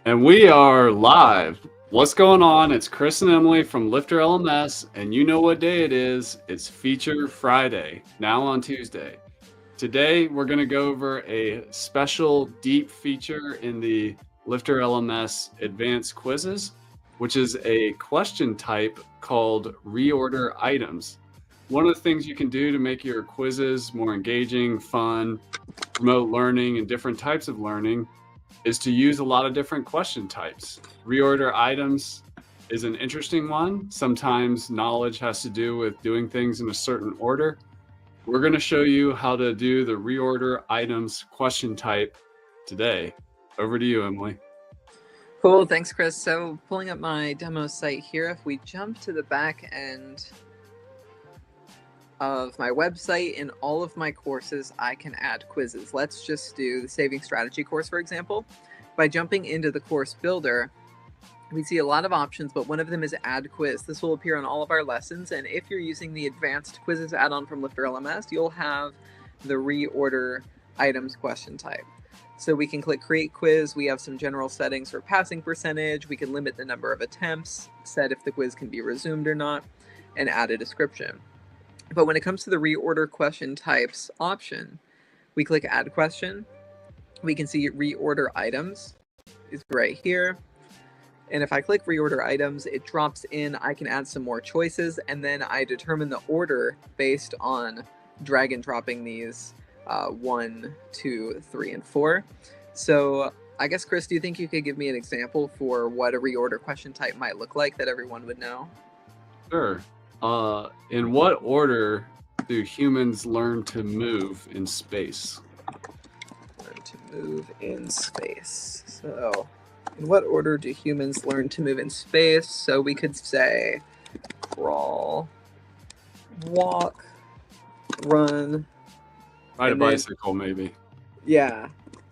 And we are live. What's going on? It's Chris and Emily from LifterLMS, and you know what day it is. It's Feature Friday, now on Tuesday. Today, we're going to go over a special deep feature in the LifterLMS Advanced Quizzes, which is a question type called Reorder Items. One of the things you can do to make your quizzes more engaging, fun, promote learning and different types of learning is to use a lot of different question types. Reorder items is an interesting one. Sometimes knowledge has to do with doing things in a certain order. We're going to show you how to do the reorder items question type today. Over to you, Emily. Cool, thanks, Chris. So pulling up my demo site here, if we jump to the back end of my website, in all of my courses, I can add quizzes. Let's just do the saving strategy course, for example. By jumping into the course builder, we see a lot of options, but one of them is add quiz. This will appear on all of our lessons. And if you're using the advanced quizzes add-on from LifterLMS, you'll have the reorder items question type. So we can click create quiz. We have some general settings for passing percentage. We can limit the number of attempts, set if the quiz can be resumed or not, and add a description. But when it comes to the reorder question types option, we click add question. We can see reorder items is right here. And if I click reorder items, it drops in. I can add some more choices, and then I determine the order based on drag and dropping these 1, 2, 3, and 4. So I guess, Chris, do you think you could give me an example for what a reorder question type might look like that everyone would know? Sure. In what order do humans learn to move in space? Learn to move in space. So in what order do humans learn to move in space? So we could say crawl, walk, run. Ride a bicycle, maybe. Yeah.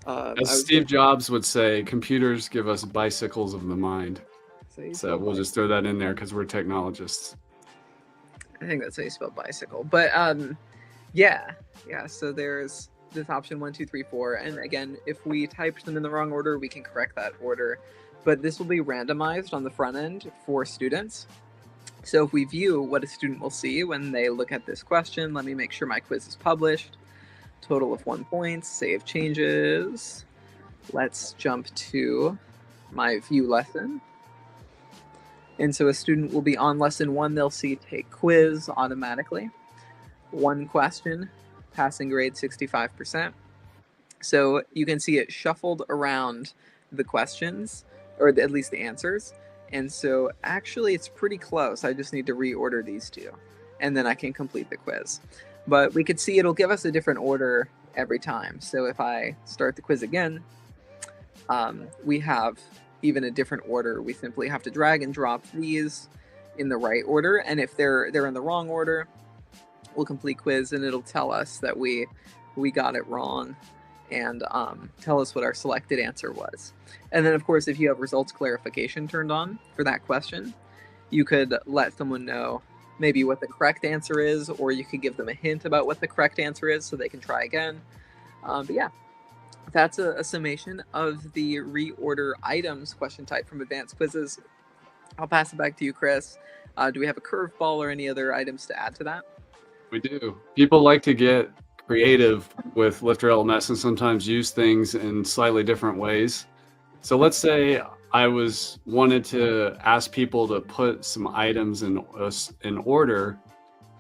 As Steve Jobs would say, computers give us bicycles of the mind. So we'll just throw that in there because we're technologists. I think that's how you spell bicycle. But yeah. So there's this option 1, 2, 3, 4. And again, if we typed them in the wrong order, we can correct that order. But this will be randomized on the front end for students. So if we view what a student will see when they look at this question, let me make sure my quiz is published. Total of 1 point, save changes. Let's jump to my view lesson. And so a student will be on lesson 1, they'll see take quiz automatically. 1 question, passing grade 65%. So you can see it shuffled around the questions, or at least the answers. And so actually it's pretty close. I just need to reorder these two, and then I can complete the quiz. But we could see it'll give us a different order every time. So if I start the quiz again, we have even a different order. We simply have to drag and drop these in the right order, and if they're in the wrong order, we'll complete quiz, and it'll tell us that we got it wrong, and tell us what our selected answer was. And then, of course, if you have results clarification turned on for that question, you could let someone know maybe what the correct answer is, or you could give them a hint about what the correct answer is so they can try again. But yeah. That's a summation of the reorder items question type from Advanced Quizzes. I'll pass it back to you, Chris. Do we have a curveball or any other items to add to that? We do. People like to get creative with LifterLMS and sometimes use things in slightly different ways. So let's say I wanted to ask people to put some items in order,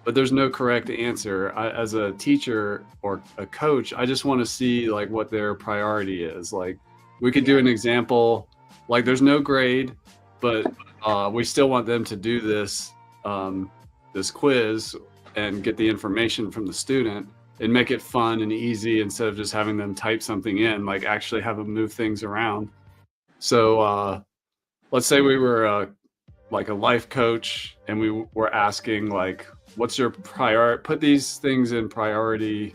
but there's no correct answer. As a teacher or a coach, I just want to see like what their priority is. Like we could do an example, like there's no grade, but we still want them to do this quiz and get the information from the student and make it fun and easy instead of just having them type something in, like actually have them move things around. So let's say we were like a life coach and we were asking like, what's your priority? Put these things in priority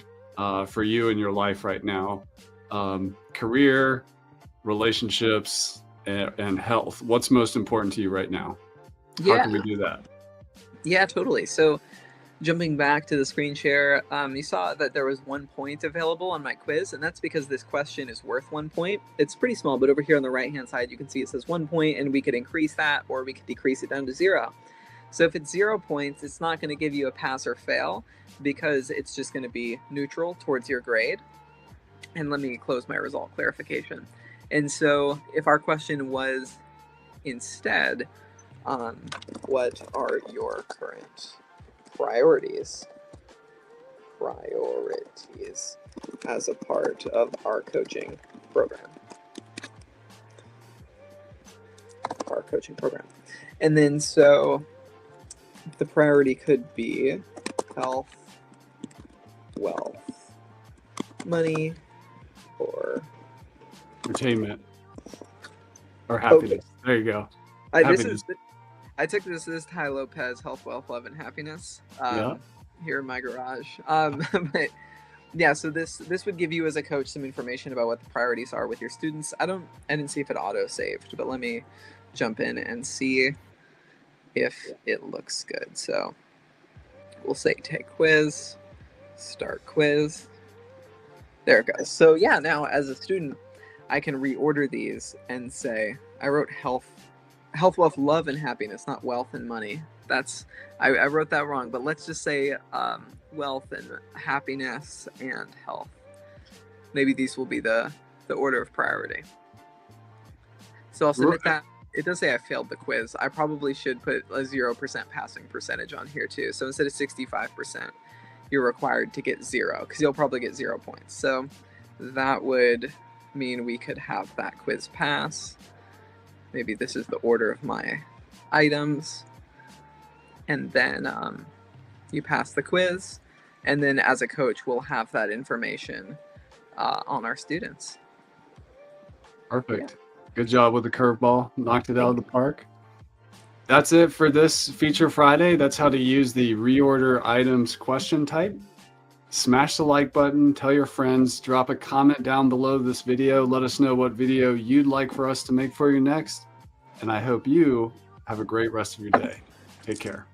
for you in your life right now. Career, relationships, and health. What's most important to you right now? How can we do that? Yeah, totally. So Jumping back to the screen share, you saw that there was 1 point available on my quiz, and that's because this question is worth 1 point. It's pretty small, but over here on the right-hand side, you can see it says 1 point, and we could increase that, or we could decrease it down to 0. So if it's 0 points, it's not going to give you a pass or fail, because it's just going to be neutral towards your grade. And let me close my result clarification. And so if our question was instead, what are your current priorities as a part of our coaching program. And then so the priority could be health, wealth, money, or entertainment, or happiness. Oh, there you go. I took this as Ty Lopez, health, wealth, love, and happiness. Yeah. Here in my garage. But yeah, so this would give you as a coach some information about what the priorities are with your students. I didn't see if it auto saved, but let me jump in and see if it looks good. So we'll say take quiz, start quiz. There it goes. So yeah, now as a student, I can reorder these and say I wrote health, wealth, love, and happiness, not wealth and money. I wrote that wrong, but let's just say wealth and happiness and health. Maybe these will be the order of priority. So I'll submit that. It does say I failed the quiz. I probably should put a 0% passing percentage on here too. So instead of 65%, you're required to get 0, because you'll probably get 0 points. So that would mean we could have that quiz pass. Maybe this is the order of my items. And then you pass the quiz, and then as a coach, we'll have that information on our students. Perfect. Yeah. Good job with the curveball. Knocked it out of the park. That's it for this Feature Friday. That's how to use the reorder items question type. Smash the like button, tell your friends, drop a comment down below this video. Let us know what video you'd like for us to make for you next. And I hope you have a great rest of your day. Take care.